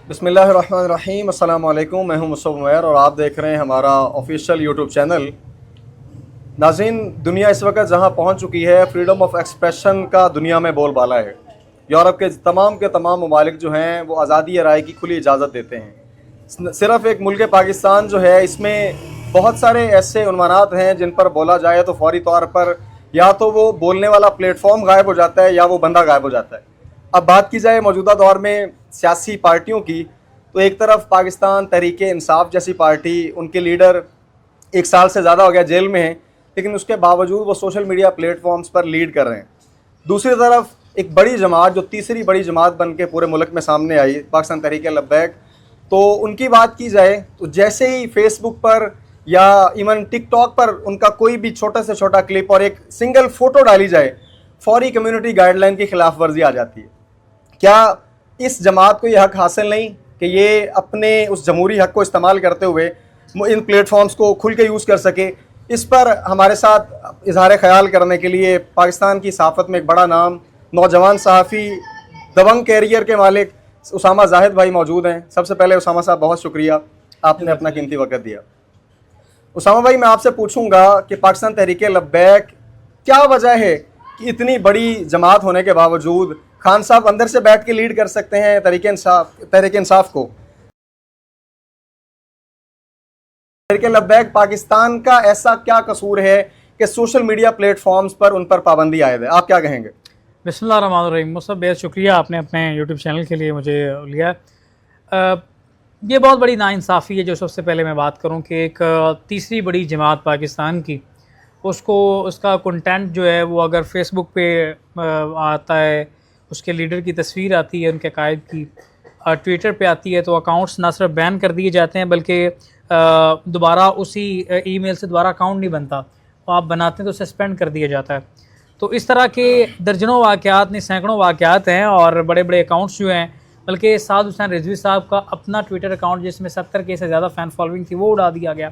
بسم اللہ الرحمن الرحیم، السلام علیکم، میں ہوں مصطفیٰ عمیر اور آپ دیکھ رہے ہیں ہمارا آفیشیل یوٹیوب چینل۔ ناظرین، دنیا اس وقت جہاں پہنچ چکی ہے، فریڈم آف ایکسپریشن کا دنیا میں بول بالا ہے۔ یورپ کے تمام ممالک جو ہیں وہ آزادی رائے کی کھلی اجازت دیتے ہیں۔ صرف ایک ملک پاکستان جو ہے، اس میں بہت سارے ایسے عنوانات ہیں جن پر بولا جائے تو فوری طور پر یا تو وہ بولنے والا پلیٹ فارم غائب ہو جاتا ہے یا وہ بندہ غائب ہو جاتا ہے۔ اب بات کی جائے موجودہ دور میں سیاسی پارٹیوں کی، تو ایک طرف پاکستان تحریک انصاف جیسی پارٹی، ان کے لیڈر 1 سال سے زیادہ ہو گیا جیل میں ہیں، لیکن اس کے باوجود وہ سوشل میڈیا پلیٹ فارمز پر لیڈ کر رہے ہیں۔ دوسری طرف ایک بڑی جماعت جو تیسری بڑی جماعت بن کے پورے ملک میں سامنے آئی، پاکستان تحریک لبیک، تو ان کی بات کی جائے تو جیسے ہی فیس بک پر یا ایون ٹک ٹاک پر ان کا کوئی بھی چھوٹا سے چھوٹا کلپ اور ایک سنگل فوٹو ڈالی جائے، فوری کمیونٹی گائیڈ لائن کی خلاف ورزی آ جاتی ہے۔ کیا اس جماعت کو یہ حق حاصل نہیں کہ یہ اپنے اس جمہوری حق کو استعمال کرتے ہوئے ان پلیٹ فارمز کو کھل کے یوز کر سکے؟ اس پر ہمارے ساتھ اظہار خیال کرنے کے لیے پاکستان کی صحافت میں ایک بڑا نام، نوجوان صحافی، دبنگ کیریئر کے مالک اسامہ زاہد بھائی موجود ہیں۔ سب سے پہلے اسامہ صاحب بہت شکریہ، آپ نے اپنا قیمتی وقت دیا۔ اسامہ بھائی، میں آپ سے پوچھوں گا کہ پاکستان تحریک لبیک کیا وجہ ہے کہ اتنی بڑی جماعت ہونے کے باوجود خان صاحب اندر سے بیٹھ کے لیڈ کر سکتے ہیں تحریک انصاف کو؟ تحریک لبیک پاکستان کا ایسا کیا قصور ہے کہ سوشل میڈیا پلیٹ فارمز پر ان پر پابندی عائد ہے؟ آپ کیا کہیں گے؟ بسم اللہ الرحمن الرحیم۔ مصطفیٰ، بہت شکریہ آپ نے اپنے یوٹیوب چینل کے لیے مجھے لیا۔ یہ بہت بڑی ناانصافی ہے جو سب سے پہلے میں بات کروں کہ ایک تیسری بڑی جماعت پاکستان کی، اس کا کنٹینٹ جو ہے وہ اگر فیس بک پہ آتا ہے، اس کے لیڈر کی تصویر آتی ہے، ان کے قائد کی، ٹویٹر پہ آتی ہے، تو اکاؤنٹس نہ صرف بین کر دیے جاتے ہیں بلکہ دوبارہ اسی ای میل سے دوبارہ اکاؤنٹ نہیں بنتا، وہ آپ بناتے ہیں تو سسپینڈ کر دیا جاتا ہے۔ تو اس طرح کے درجنوں واقعات نہیں سینکڑوں واقعات ہیں، اور بڑے بڑے اکاؤنٹس جو ہیں، بلکہ سعد حسین رضوی صاحب کا اپنا ٹویٹر اکاؤنٹ جس میں 70 کے سے زیادہ فین فالوئنگ تھی وہ اڑا دیا گیا۔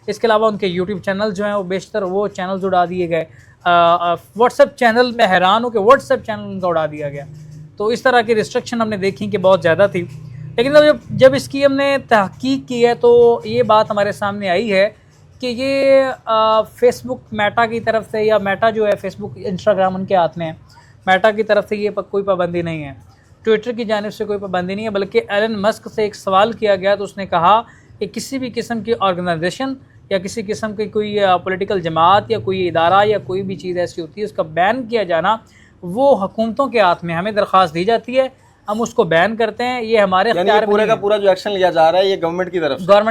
اس کے علاوہ ان کے یوٹیوب چینل جو ہیں وہ بیشتر وہ چینلز اڑا دیے گئے۔ واٹس ایپ چینل میں حیران ہوں کہ واٹس ایپ چینل ان کا اڑا دیا گیا۔ تو اس طرح کی ریسٹرکشن ہم نے دیکھی کہ بہت زیادہ تھی، لیکن جب اس کی ہم نے تحقیق کی ہے تو یہ بات ہمارے سامنے آئی ہے کہ یہ فیس بک میٹا کی طرف سے، یا میٹا جو ہے فیس بک انسٹاگرام ان کے ہاتھ میں ہے، میٹا کی طرف سے یہ کوئی پابندی نہیں ہے، ٹویٹر کی جانب سے کوئی پابندی نہیں ہے، بلکہ ایلن مسک سے ایک سوال کیا گیا تو اس نے کہا کہ کسی بھی قسم کی آرگنائزیشن یا کسی قسم کی کوئی پولیٹیکل جماعت یا کوئی ادارہ یا کوئی بھی چیز ایسی ہوتی ہے، اس کا بین کیا جانا وہ حکومتوں کے ہاتھ میں، ہمیں درخواست دی جاتی ہے، ہم اس کو بین کرتے ہیں، یہ ہمارے اختیار میں پورے کا پورا جو ایکشن لیا جا رہا ہے یہ گورنمنٹ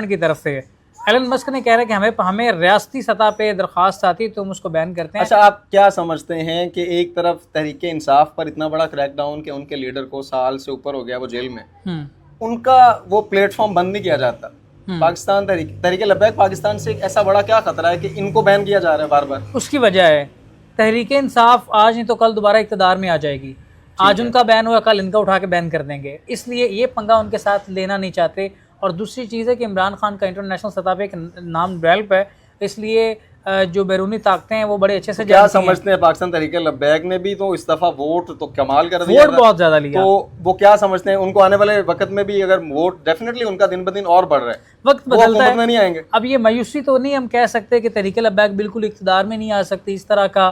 کی طرف سے ہے۔ ایلن مسک نے کہہ رہا ہے کہ ہمیں ریاستی سطح پہ درخواست آتی ہے تو ہم اس کو بین کرتے ہیں۔ اچھا، آپ کیا سمجھتے ہیں کہ ایک طرف تحریک انصاف پر اتنا بڑا کریک ڈاؤن کہ ان کے لیڈر کو سال سے اوپر ہو گیا وہ جیل میں، ان کا وہ پلیٹ فارم بند نہیں کیا جاتا، پاکستان تحریک لبیک پاکستان سے ایک ایسا بڑا کیا خطرہ ہے کہ ان کو بین کیا جا رہا ہے بار بار؟ اس کی وجہ ہے تحریک انصاف آج نہیں تو کل دوبارہ اقتدار میں آ جائے گی، آج ان کا بین ہوا کل ان کا اٹھا کے بین کر دیں گے، اس لیے یہ پنگا ان کے ساتھ لینا نہیں چاہتے۔ اور دوسری چیز ہے کہ عمران خان کا انٹرنیشنل سطح پہ ایک نام ڈیولپ ہے، اس لیے جو بیرونی طاقتیں ہیں وہ بڑے اچھے سے کیا سمجھتے ہیں پاکستان تحریک لبیک نے بھی تو اس دفعہ ووٹ تو کمال کر دیا، ووٹ بہت زیادہ لیا، تو وہ کیا سمجھتے ہیں ان کو آنے والے وقت میں بھی اگر ووٹ ڈیفینیٹلی ان کا دن بدن اور بڑھ رہا ہے، وقت بدلتا ہے، نہیں آئیں گے؟ اب یہ مایوسی تو نہیں ہم کہہ سکتے کہ تحریک لبیک بالکل اقتدار میں نہیں آ سکتی، اس طرح کا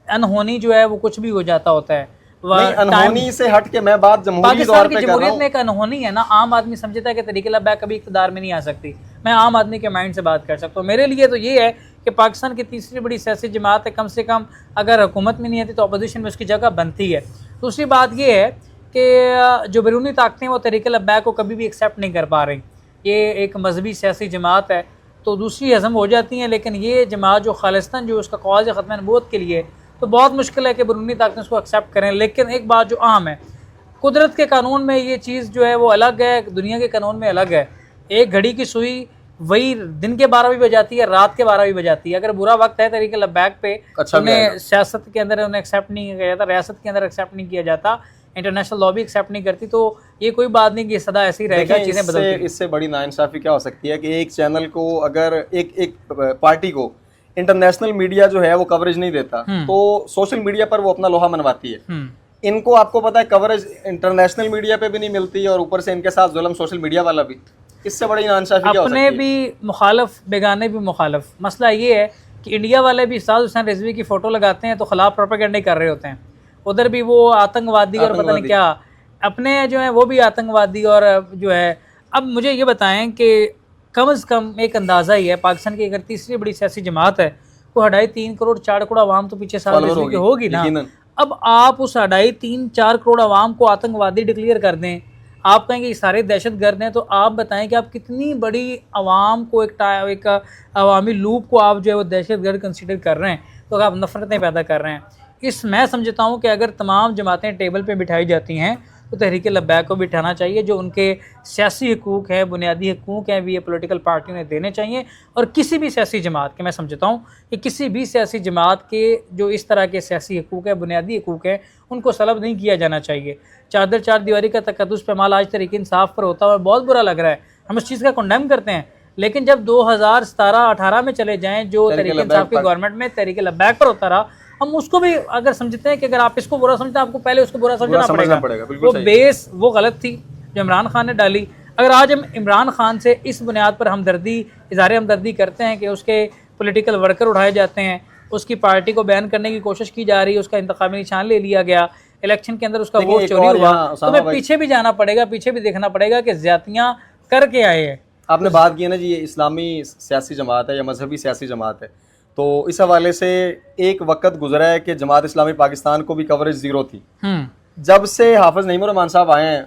انہونی جو ہے وہ کچھ بھی ہو جاتا ہوتا ہے۔ انہونی سے ہٹ کے میں بات جمہوری طور پاکستان پہ کی جمہوریت میں ایک انہونی ہے نا، عام آدمی سمجھتا ہے کہ تحریک لبیک کبھی اقتدار میں نہیں آ سکتی، میں عام آدمی کے مائنڈ سے بات کر سکتا ہوں۔ میرے لیے تو یہ ہے کہ پاکستان کی تیسری بڑی سیاسی جماعت ہے، کم سے کم اگر حکومت میں نہیں آتی تو اپوزیشن میں اس کی جگہ بنتی ہے۔ دوسری بات یہ ہے کہ جو بیرونی طاقتیں وہ تحریک لبیک کو کبھی بھی ایکسیپٹ نہیں کر پا رہی، یہ ایک مذہبی سیاسی جماعت ہے تو دوسری ہضم ہو جاتی ہیں، لیکن یہ جماعت جو خالصتاً جو اس کا کاز ختم نبوت کے لیے، تو بہت مشکل ہے کہ بیرونی طاقتیں اس کو ایکسیپٹ کریں۔ لیکن ایک بات جو اہم ہے، قدرت کے قانون میں یہ چیز جو ہے وہ الگ ہے، دنیا کے قانون میں الگ ہے۔ ایک گھڑی کی سوئی وہی دن کے 12 بھی بجاتی ہے، رات کے 12 بھی بجاتی ہے۔ اگر برا وقت ہے تحریک لبیک پہ، انہیں سیاست کے اندر انہیں ایکسیپٹ نہیں کیا جاتا، ریاست کے اندر ایکسیپٹ نہیں کیا جاتا، انٹرنیشنل لا بھی ایکسیپٹ نہیں کرتی، تو یہ کوئی بات نہیں کہ یہ سدا ایسے ہی رہے گا، چیزیں بدلتی۔ اس سے بڑی ناانصافی کیا ہو سکتی ہے کہ ایک چینل کو اگر ایک پارٹی کو انٹرنیشنل میڈیا جو ہے وہ کوریج نہیں دیتا تو سوشل میڈیا پر وہ اپنا لوہا منواتی ہے۔ ان کو آپ کو پتہ ہے کوریج انٹرنیشنل میڈیا پہ بھی نہیں ملتی اور اوپر سے ان کے ساتھ ظلم سوشل میڈیا والا بھی. اس سے بڑی ناانصافی کیا ہو سکتی ہے؟ اپنے بھی مخالف بیگانے بھی مخالف. مسئلہ یہ ہے کہ انڈیا والے بھی استاد حسین رضوی کی فوٹو لگاتے ہیں تو خلاف پروپیگنڈا کر رہے ہوتے ہیں. ادھر بھی وہ آتنکوادی اور پتہ نہیں کیا, اپنے جو ہیں وہ بھی آتنکوادی. اور جو ہے اب مجھے یہ بتائیں کہ کم از کم ایک اندازہ ہی ہے, پاکستان کی اگر تیسری بڑی سیاسی جماعت ہے وہ 3.5 کروڑ 4 کروڑ عوام تو پیچھے سال رضوی کی ہوگی نا. اب آپ اس 3.5 4 کروڑ عوام کو آتنکوادی ڈکلیئر کر دیں, آپ کہیں کہ یہ سارے دہشت گرد ہیں, تو آپ بتائیں کہ آپ کتنی بڑی عوام کو ایک عوامی لوپ کو آپ جو ہے وہ دہشت گرد کنسیڈر کر رہے ہیں, تو آپ نفرتیں پیدا کر رہے ہیں. میں سمجھتا ہوں کہ اگر تمام جماعتیں ٹیبل پہ بٹھائی جاتی ہیں تو تحریک لبیک کو بٹھانا چاہیے. جو ان کے سیاسی حقوق ہیں, بنیادی حقوق ہیں, بھی پولیٹیکل پارٹیوں نے دینے چاہیے. اور کسی بھی سیاسی جماعت کے, میں سمجھتا ہوں کہ کسی بھی سیاسی جماعت کے جو اس طرح کے سیاسی حقوق ہیں, بنیادی حقوق ہیں, ان کو سلب نہیں کیا جانا چاہیے. چادر چار دیواری کا تقدس پامال آج تحریک انصاف پر ہوتا ہے, بہت برا لگ رہا ہے, ہم اس چیز کا کنڈیم کرتے ہیں. لیکن جب 2017-18 میں چلے جائیں جو تحریک انصاف کی گورنمنٹ میں تحریک لبیک پر ہوتا رہا, ہم اس کو بھی اگر سمجھتے ہیں کہ اگر آپ اس کو برا سمجھتے ہیں آپ کو پہلے اس کو برا سمجھنا پڑے گا. وہ بیس وہ غلط تھی جو عمران خان نے ڈالی. اگر آج ہم عمران خان سے اس بنیاد پر اظہار ہمدردی کرتے ہیں کہ اس کے پولیٹیکل ورکر اٹھائے جاتے ہیں, اس کی پارٹی کو بیان کرنے کی کوشش کی جا رہی ہے, اس کا انتخابی نشان لے لیا گیا, الیکشن کے اندر اس کا ووٹ چوری ہوا, تو ہمیں پیچھے بھی جانا پڑے گا, پیچھے بھی دیکھنا پڑے گا کہ زیادتیاں کر کے آئے ہیں. آپ نے بات کی ہے نا جی, یہ اسلامی سیاسی جماعت ہے یا مذہبی سیاسی جماعت ہے, تو اس حوالے سے ایک وقت گزرا ہے کہ جماعت اسلامی پاکستان کو بھی کوریج زیرو تھی. جب سے حافظ نعیم الرحمان صاحب آئے ہیں,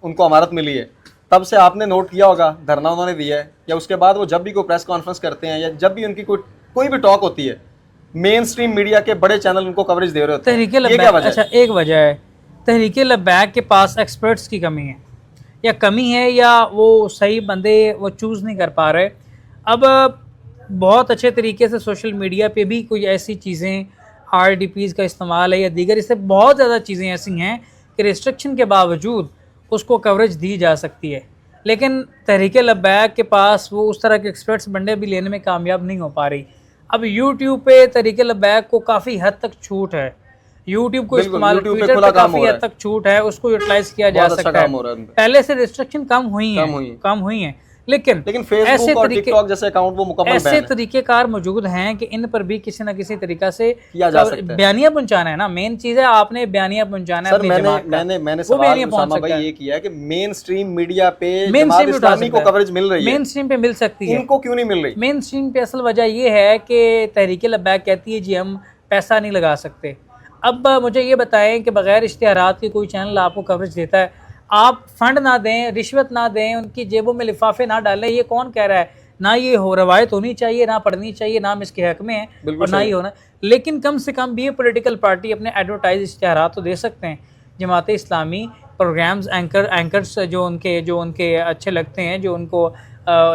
ان کو امارت ملی ہے, تب سے آپ نے نوٹ کیا ہوگا دھرنا انہوں نے دیا ہے, یا اس کے بعد وہ جب بھی کوئی پریس کانفرنس کرتے ہیں یا جب بھی ان کی کوئی بھی ٹاک ہوتی ہے, مین سٹریم میڈیا کے بڑے چینل ان کو کوریج دے رہے ہوتے ہیں. یہ کیا وجہ ہے؟ اچھا, ایک وجہ ہے تحریک لبیک کے پاس ایکسپرٹس کی کمی ہے, یا کمی ہے یا وہ صحیح بندے وہ چوز نہیں کر پا رہے. اب بہت اچھے طریقے سے سوشل میڈیا پہ بھی کوئی ایسی چیزیں RDPs کا استعمال ہے یا دیگر, اس سے بہت زیادہ چیزیں ایسی ہیں کہ ریسٹرکشن کے باوجود اس کو کوریج دی جا سکتی ہے. لیکن تحریک لبیک کے پاس وہ اس طرح کے ایکسپرٹس بندے بھی لینے میں کامیاب نہیں ہو پا رہی. اب یوٹیوب پہ تحریک لبیک کو کافی حد تک چھوٹ ہے, یوٹیوب کو استعمال, ٹویٹر پہ کافی حد تک چھوٹ ہے, اس کو یوٹیلائز کیا جا سکتا ہے. پہلے سے ریسٹرکشن کم ہوئی ہیں لیکن ایسے طریقہ کار موجود ہیں کہ ان پر بھی کسی نہ کسی طریقہ سے بیانیہ پہنچانا ہے نا. مین چیز ہے آپ نے بیانیہ پہنچانا ہے. میں نے سوال اسامہ بھائی یہ کیا ہے کہ مین سٹریم میڈیا پہ جماعت اسلامی کو کوریج مل رہی ہے, مین سٹریم پہ مل سکتی ہے, ان کو کیوں نہیں مل رہی؟ مین سٹریم پہ اصل وجہ یہ ہے کہ تحریک لبیک کہتی ہے جی ہم پیسہ نہیں لگا سکتے. اب مجھے یہ بتائیں کہ بغیر اشتہارات کے کوئی چینل آپ کو کوریج دیتا ہے, آپ فنڈ نہ دیں, رشوت نہ دیں, ان کی جیبوں میں لفافے نہ ڈالیں, یہ کون کہہ رہا ہے؟ نہ یہ روایت ہونی چاہیے, نہ پڑھنی چاہیے, نہ ہم اس کے حق میں ہیں اور نہ ہی ہونا. لیکن کم سے کم بھی یہ پولیٹیکل پارٹی اپنے ایڈورٹائز اشتہارات تو دے سکتے ہیں. جماعت اسلامی پروگرامز اینکرز جو ان کے اچھے لگتے ہیں, جو ان کو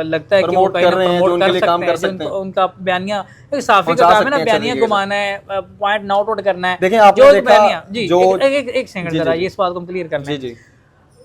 لگتا ہے کہ وہ پروموٹ کر سکتے ہیں, ان کا بیانیہ صحافی کا کام ہے نا, بیانیہ گھمانا ہے, پوائنٹ نوٹ آؤٹ کرنا ہے. جو بیانیہ جی ایک سیکنڈ ذرا یہ اس بات کو کلیئر کرنا ہے,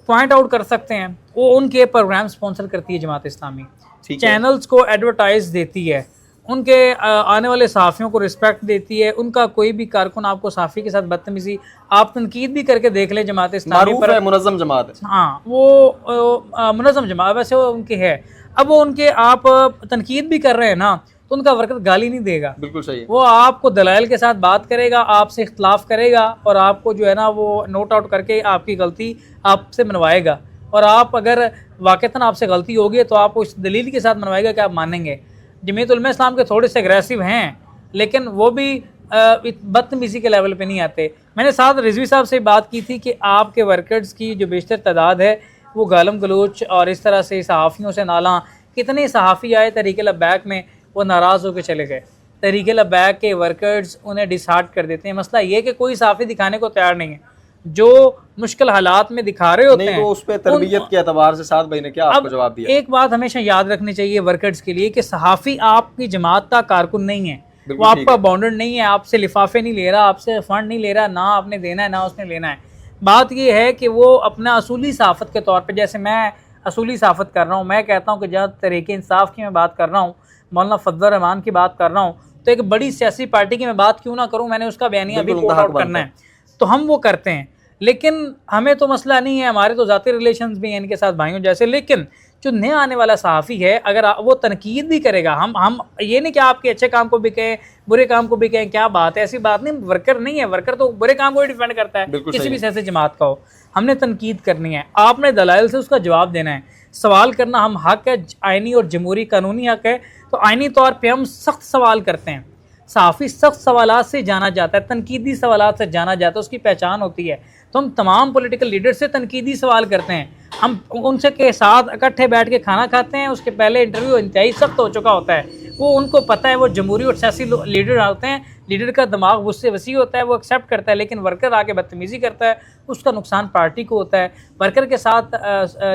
پوائنٹ آؤٹ کر سکتے ہیں, وہ ان کے پروگرام سپانسر کرتی ہے جماعت اسلامی, چینلز کو ایڈورٹائز دیتی ہے, ان کے آنے والے صحافیوں کو رسپیکٹ دیتی ہے. ان کا کوئی بھی کارکن آپ کو صحافی کے ساتھ بدتمیزی, آپ تنقید بھی کر کے دیکھ لیں جماعت اسلامی پر, منظم جماعت ہے. ہاں وہ منظم جماعت ویسے وہ ان کی ہے. اب وہ ان کے آپ تنقید بھی کر رہے ہیں نا, تو ان کا ورکر گالی نہیں دے گا. بالکل صحیح. وہ آپ کو دلائل کے ساتھ بات کرے گا, آپ سے اختلاف کرے گا, اور آپ کو جو ہے نا وہ نوٹ آؤٹ کر کے آپ کی غلطی آپ سے منوائے گا. اور آپ اگر واقعتاً آپ سے غلطی ہوگی تو آپ کو اس دلیل کے ساتھ منوائے گا کہ آپ مانیں گے. جمعیت علماء اسلام کے تھوڑے سے اگریسو ہیں, لیکن وہ بھی بدتمیزی کے لیول پہ نہیں آتے. میں نے ساتھ رضوی صاحب سے بات کی تھی کہ آپ کے ورکرز کی جو بیشتر تعداد ہے وہ گالم گلوچ اور اس طرح سے صحافیوں سے نالاں, کتنے صحافی آئے تحریک لبیک میں, وہ ناراض ہو کے چلے گئے. تحریک لبیک کے ورکرز انہیں ڈسہارٹ کر دیتے ہیں. مسئلہ یہ کہ کوئی صحافی دکھانے کو تیار نہیں ہے, جو مشکل حالات میں دکھا رہے ہوتے ہیں. تو اس پہ تربیت کے اعتبار سے سعد بھائی نے کیا آپ کو جواب دیا؟ ایک بات ہمیشہ یاد رکھنی چاہیے ورکرز کے لیے کہ صحافی آپ کی جماعت کا کارکن نہیں ہے, وہ آپ کا باؤنڈر نہیں ہے, آپ سے لفافے نہیں لے رہا, آپ سے فنڈ نہیں لے رہا, نہ آپ نے دینا ہے نہ اس نے لینا ہے. بات یہ ہے کہ وہ اپنا اصولی صحافت کے طور پہ, جیسے میں اصولی صحافت کر رہا ہوں, میں کہتا ہوں کہ جہاں تحریک انصاف کی میں بات کر رہا ہوں, مولانا فضل الرحمان کی بات کر رہا ہوں, تو ایک بڑی سیاسی پارٹی کی میں بات کیوں نہ کروں, میں نے اس کا بیانیہ بھی پورٹ آؤٹ کرنا ہے, تو ہم وہ کرتے ہیں. لیکن ہمیں تو مسئلہ نہیں ہے, ہمارے تو ذاتی ریلیشنز بھی ہیں ان کے ساتھ بھائیوں جیسے. لیکن جو نیا آنے والا صحافی ہے اگر وہ تنقید بھی کرے گا, ہم یہ نہیں کہ آپ کے اچھے کام کو بھی کہیں برے کام کو بھی کہیں, کیا بات ہے, ایسی بات نہیں. ورکر نہیں ہے, ورکر تو برے کام کو ہی ڈیفینڈ کرتا ہے کسی بھی سیاسی جماعت کا ہو. ہم نے تنقید کرنی ہے, آپ نے دلائل سے اس کا جواب دینا ہے. سوال کرنا ہم حق ہے, آئینی اور جمہوری قانونی حق ہے, تو آئینی طور پہ ہم سخت سوال کرتے ہیں. صحافی سخت سوالات سے جانا جاتا ہے, تنقیدی سوالات سے جانا جاتا ہے, اس کی پہچان ہوتی ہے. تو ہم تمام پولیٹیکل لیڈر سے تنقیدی سوال کرتے ہیں, ہم ان سے کے ساتھ اکٹھے بیٹھ کے کھانا کھاتے ہیں. اس کے پہلے انٹرویو انتہائی سخت ہو چکا ہوتا ہے, وہ ان کو پتہ ہے وہ جمہوری اور سیاسی لیڈر ہوتے ہیں, لیڈر کا دماغ اس سے وسیع ہوتا ہے, وہ ایکسیپٹ کرتا ہے. لیکن ورکر آ کے بدتمیزی کرتا ہے, اس کا نقصان پارٹی کو ہوتا ہے. ورکر کے ساتھ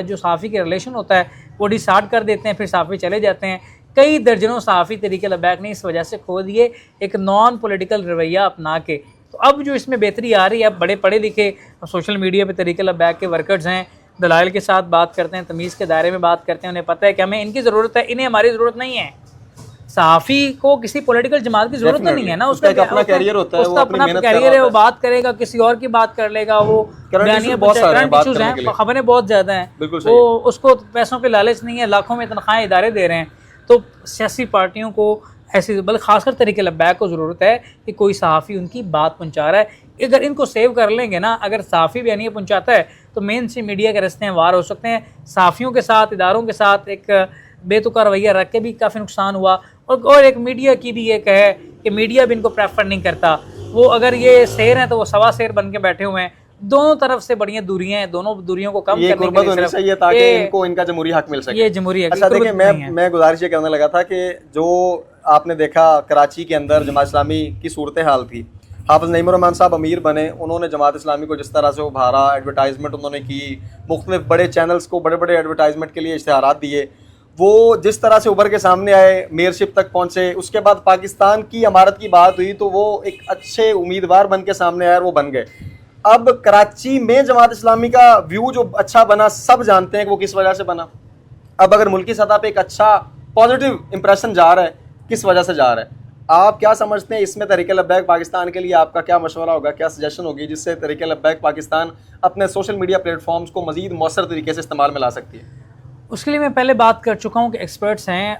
جو صحافی کے ریلیشن ہوتا ہے وہ ڈسارڈ کر دیتے ہیں, پھر صحافی چلے جاتے ہیں. کئی درجنوں صحافی طریقے لبیک نے اس وجہ سے کھو دیے ایک نان پولیٹیکل رویہ اپنا کے. تو اب جو اس میں بہتری آ رہی ہے, اب بڑے پڑھے لکھے سوشل میڈیا پہ طریقے لبیک کے ورکرز ہیں, دلائل کے ساتھ بات کرتے ہیں, تمیز کے دائرے میں بات کرتے ہیں, انہیں پتہ ہے کہ ہمیں ان کی ضرورت ہے, انہیں ہماری ضرورت نہیں ہے. صحافی کو کسی پولیٹیکل جماعت کی ضرورت نہیں ہے نا, اس کا اپنا کیریئر ہوتا ہے, اس کا اپنا کیریئر ہے, وہ بات کرے گا, کسی اور کی بات کر لے گا, وہ کرنٹ ایشوز ہیں, خبریں بہت زیادہ ہیں, وہ اس کو پیسوں کے لالچ نہیں ہے, لاکھوں میں تنخواہیں ادارے دے رہے ہیں. تو سیاسی پارٹیوں کو ایسی بلکہ خاص کر طریقے لبیک کو ضرورت ہے کہ کوئی صحافی ان کی بات پہنچا رہا ہے. اگر ان کو سیو کر لیں گے نا, اگر صحافی بیانیہ پہنچاتا ہے تو مین اسٹریم میڈیا کے رستے وار ہو سکتے ہیں. صحافیوں کے ساتھ, اداروں کے ساتھ ایک بے تکا رویہ رکھ کے بھی کافی نقصان ہوا. اور ایک میڈیا کی بھی ایک ہے کہ میڈیا بھی ان کو پریفر نہیں کرتا. وہ اگر یہ شیر ہیں تو وہ سوا شیر بن کے بیٹھے ہوئے ہیں. دونوں طرف سے بڑی دوریاں ہیں, دونوں دوریوں کو کم کرنے کے لیے چاہیے تاکہ ان کو ان کا جمہوری حق مل سکے. یہ جمہوری حق. اچھا دیکھیں, میں گزارش یہ کرنے لگا تھا کہ جو آپ نے دیکھا کراچی کے اندر جماعت اسلامی کی صورتحال تھی, حافظ نعیم الرحمان صاحب امیر بنے, انہوں نے جماعت اسلامی کو جس طرح سے ابھارا, ایڈورٹائزمنٹ انہوں نے کی, مختلف بڑے چینلز کو بڑے بڑے ایڈورٹائزمنٹ کے لیے اشتہارات دیے, وہ جس طرح سے ابھر کے سامنے آئے, میئرشپ تک پہنچے. اس کے بعد پاکستان کی امارت کی بات ہوئی تو وہ ایک اچھے امیدوار بن کے سامنے آئے اور وہ بن گئے. اب کراچی میں جماعت اسلامی کا ویو جو اچھا بنا, سب جانتے ہیں کہ وہ کس وجہ سے بنا. اب اگر ملکی سطح پہ ایک اچھا پازیٹیو امپریشن جا رہا ہے, کس وجہ سے جا رہا ہے, آپ کیا سمجھتے ہیں اس میں طریقہ لبیک پاکستان کے لیے آپ کا کیا مشورہ ہوگا, کیا سجیشن ہوگی جس سے طریقہ لبیک پاکستان اپنے سوشل میڈیا پلیٹ فارمز کو مزید مؤثر طریقے سے استعمال میں لا سکتی ہے؟ اس کے لیے میں پہلے بات کر چکا ہوں کہ ایکسپرٹس ہیں,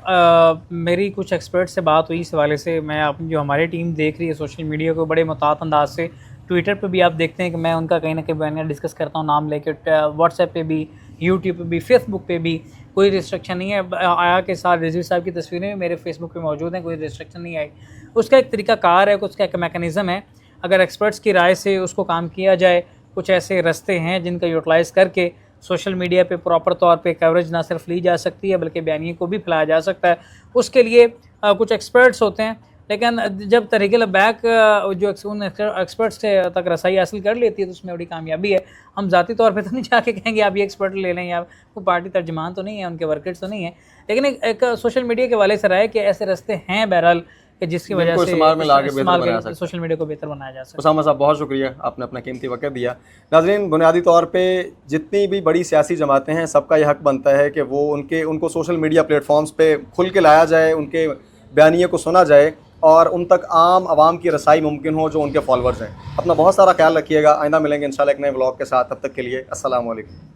میری کچھ ایکسپرٹ سے بات ہوئی اس حوالے سے. میں جو ہماری ٹیم دیکھ رہی ہے سوشل میڈیا کو بڑے محتاط انداز سے, ٹویٹر پہ بھی آپ دیکھتے ہیں کہ میں ان کا کہیں نہ کہیں بیانیہ ڈسکس کرتا ہوں نام لے کے, واٹس ایپ پہ بھی, یوٹیوب پہ بھی, فیس بک پہ بھی کوئی ریسٹرکشن نہیں ہے. آیا کے ساتھ رضوی صاحب کی تصویریں میرے فیس بک پہ موجود ہیں, کوئی ریسٹرکشن نہیں آئی. اس کا ایک طریقہ کار ہے, اس کا ایک میکانزم ہے. اگر ایکسپرٹس کی رائے سے اس کو کام کیا جائے, کچھ ایسے رستے ہیں جن کا یوٹیلائز کر کے سوشل میڈیا پہ پراپر طور پہ کوریج نہ صرف لی جا سکتی ہے بلکہ بیانیے کو بھی پھیلایا جا سکتا ہے. اس کے لیے کچھ ایکسپرٹس ہوتے ہیں, لیکن جب طریقے لبیک جو ان ایکسپرٹس سے تک رسائی حاصل کر لیتی ہے تو اس میں بڑی کامیابی ہے. ہم ذاتی طور پہ تو نہیں جا کے کہیں گے آپ یہ ایکسپرٹ لے لیں, یا وہ پارٹی ترجمان تو نہیں ہے, ان کے ورکرز تو نہیں ہیں, لیکن ایک سوشل میڈیا کے حوالے سے رائے کہ ایسے رستے ہیں بہرحال کہ جس کی وجہ سے سوشل میڈیا کو بہتر بنایا جا سکتا ہے. اسامہ صاحب بہت شکریہ, آپ نے اپنا قیمتی وقت دیا. ناظرین, بنیادی طور پہ جتنی بھی بڑی سیاسی جماعتیں ہیں سب کا یہ حق بنتا ہے کہ وہ ان کو سوشل میڈیا پلیٹ فارمز پہ کھل کے لایا جائے, ان کے بیانیے کو سنا جائے اور ان تک عام عوام کی رسائی ممکن ہو جو ان کے فالورز ہیں. اپنا بہت سارا خیال رکھیے گا, آئندہ ملیں گے انشاءاللہ ایک نئے ولاگ کے ساتھ. تب تک کے لیے السلام علیکم.